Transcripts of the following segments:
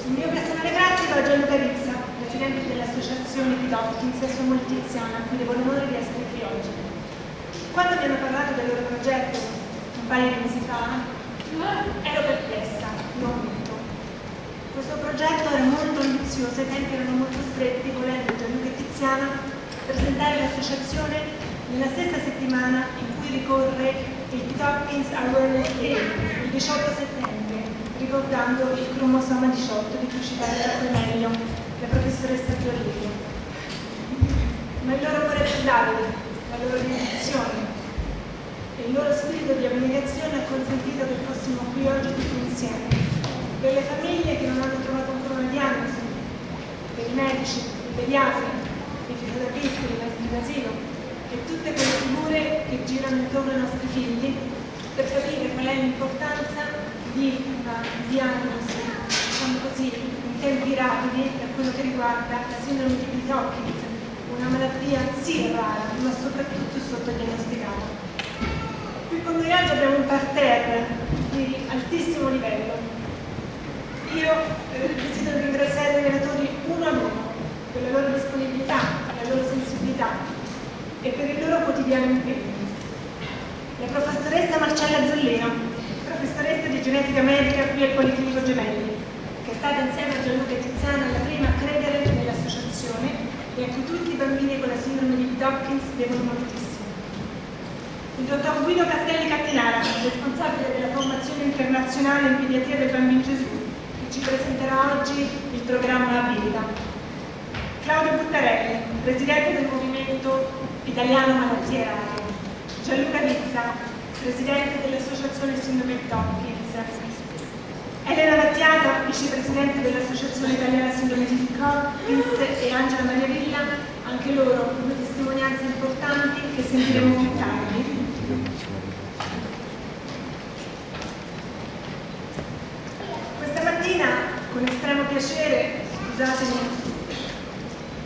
Il mio personale grazie va a Gianluca Rizza, presidente dell'associazione Pitt-Hopkins e sua multiziana, a cui devo l'onore di essere qui oggi. Quando mi hanno parlato del loro progetto un paio di mesi fa, ero perplessa, lo ammetto. Questo progetto era molto ambizioso, i tempi erano molto stretti, volendo Gianluca e Tiziana presentare l'associazione nella stessa settimana in cui ricorre il Pitt-Hopkins Awareness Day, il 18 settembre, ricordando il cromosoma 18 di cui ci parlerà poi meglio la professoressa Giorlino. Ma il loro amore per Davide, la loro dedizione e il loro spirito di abnegazione ha consentito che fossimo qui oggi tutti insieme. Per le famiglie che non hanno trovato ancora una diagnosi, per i medici, i pediatri, i fisioterapisti, i maestri d'asilo e tutte quelle figure che girano intorno ai nostri figli per capire qual è l'importanza di una diagnosi, diciamo così, in tempi rapidi per quello che riguarda la sindrome di Pitt-Hopkins, una malattia sì rara, ma soprattutto sottodiagnosticata. Qui con noi oggi abbiamo un parterre di altissimo livello. Io desidero ringraziare i relatori uno ad uno per la loro disponibilità, la loro sensibilità e per il loro quotidiano impegno. La professoressa Marcella Zollino, professoressa di genetica medica qui al Policlinico Gemelli, che è stata insieme a Gianluca e Tiziana la prima a credere nell'associazione e a cui tutti i bambini con la sindrome di Pitt-Hopkins devono moltissimo. Il dottor Guido Castelli Cattinara, responsabile della formazione internazionale in pediatria del Bambino Gesù, che ci presenterà oggi il programma Abilita. Claudio Buttarelli, presidente del Movimento Italiano Malattie Rare. Gianluca Rizza, presidente dell'Associazione Sindrome Pitt-Hopkins. Elena Lattiata, vicepresidente dell'Associazione Italiana Sindrome di Pitt-Hopkins e Angela Maria Villa, anche loro due testimonianze importanti che sentiremo più tardi. Questa mattina, con estremo piacere, scusatemi,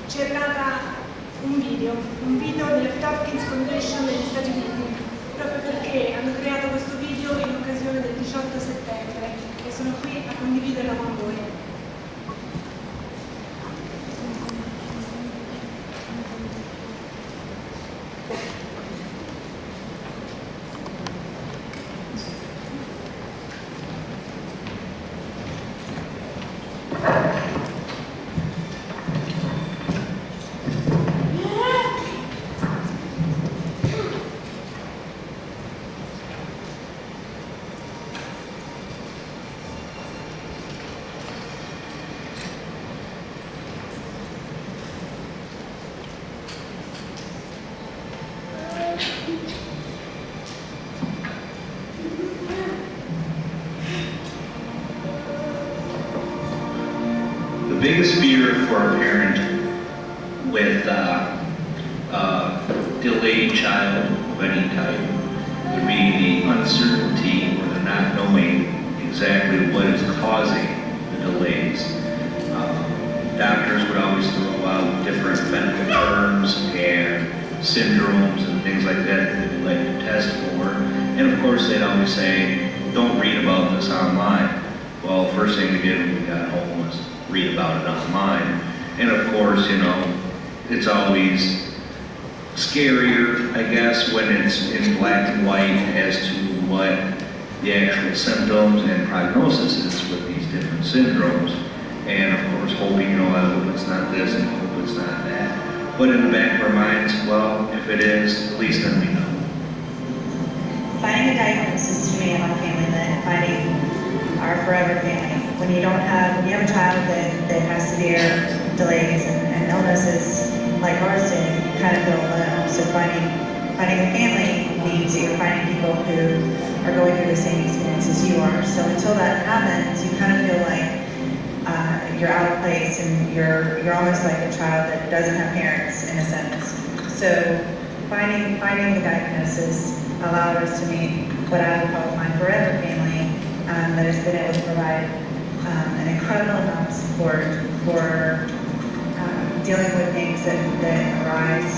ci è arrivata un video della Pitt-Hopkins Foundation degli Stati Uniti, proprio perché hanno creato questo video in occasione del 18 settembre e sono qui a condividerlo con voi. The biggest fear for a parent with delayed child of any type would be the uncertainty or the not knowing exactly what is causing the delays. Doctors would always throw out different medical terms and syndromes and things like that that they'd like to test for. And of course they'd always say, don't read about this online. Well, first thing we did when we got home was read about it online. And of course, you know, it's always scarier, I guess, when it's in black and white as to what the actual symptoms and prognosis is with these different syndromes. And of course, hoping, you know, I hope it's not this and I hope it's not that. But in the back of our minds, well, if it is, at least then we know. Finding a diagnosis to me and my family meant finding our forever family. When you have a child that has severe delays and illnesses like ours did, you kind of feel alone. So finding a family means you're finding people who are going through the same experience as you are. So until that happens, you kind of feel like you're out of place and you're almost like a child that doesn't have parents in a sense. So finding the diagnosis allowed us to meet what I would call my forever family that has been able to provide an incredible amount of support for dealing with things that arise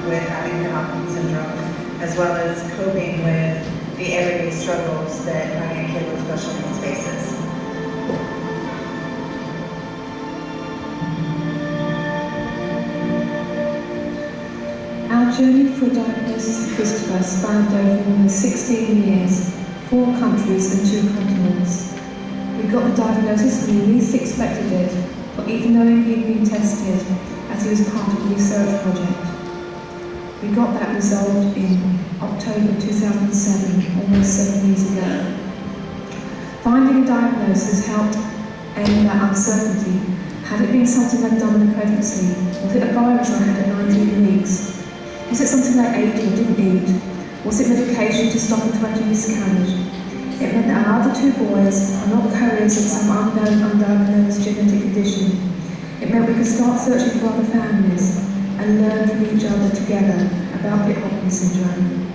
with having Pitt-Hopkins syndrome, as well as coping with the everyday struggles that having a kid with special needs faces. journey for a diagnosis of Christopher spanned over almost 16 years, 4 countries and 2 continents. We got the diagnosis when we least expected it, not even knowing he'd been tested, as he was part of a research project. We got that resolved in October 2007, almost 7 years ago. Finding a diagnosis helped end that uncertainty. Had it been something I'd done in the pregnancy? Was it a virus I had at 19 weeks? Was it something I ate or didn't eat? Was it medication to stop a threatened miscarriage? It meant that our other 2 boys are not carriers of some unknown, undiagnosed genetic condition. It meant we could start searching for other families and learn from each other together about Pitt-Hopkins syndrome.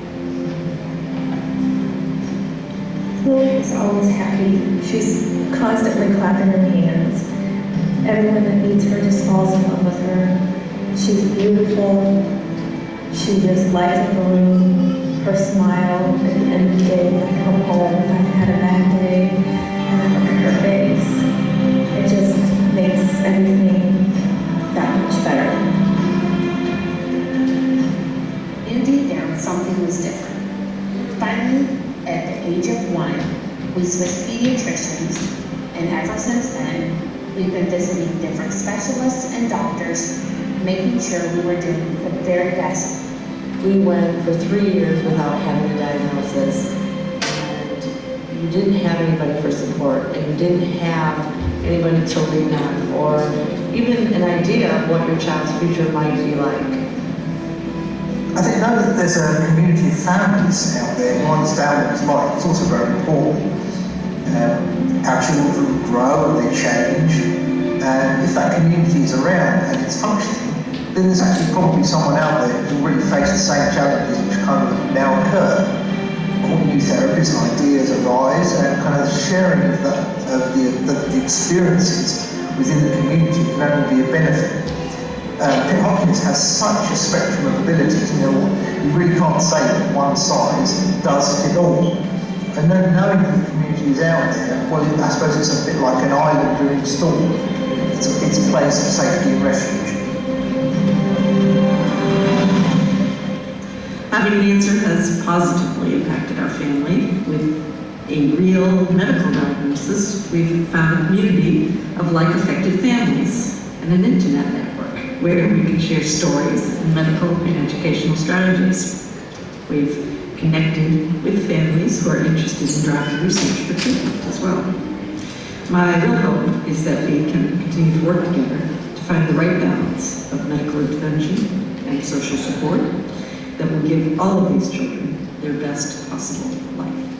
Lily is always happy. She's constantly clapping her hands. Everyone that meets her just falls in love with her. She's beautiful. She just lights up the room. Her smile at the end of the day, when I come home, if I've had a bad day, and I look at her face, it just makes everything that much better. And deep down, something was different. Finally, at the age of 1, we switched pediatricians, and ever since then, we've been visiting different specialists and doctors, making sure we were doing the very best. We went for 3 years without having a diagnosis, and you didn't have anybody for support, and you didn't have anybody to lean on, or even an idea of what your child's future might be like. I think now that there's a community of families out there who understand what it's like, it's also very important. Our children grow and they change, and if that community is around and it's functioning, then there's actually probably someone out there who's already faced the same challenges which kind of now occur. All new therapies and ideas arise, and kind of sharing of the experiences within the community can only be a benefit. Pitt-Hopkins has such a spectrum of abilities, you really can't say that one size does fit all. And knowing that the community is out there, well, I suppose it's a bit like an island during a storm. It's a place of safety and refuge. Having cancer has positively impacted our family. With a real medical diagnosis, we've found a community of like-affected families and an internet network where we can share stories and medical and educational strategies. We've connected with families who are interested in driving research for treatment as well. My real hope is that we can continue to work together to find the right balance of medical intervention and social support that will give all of these children their best possible life.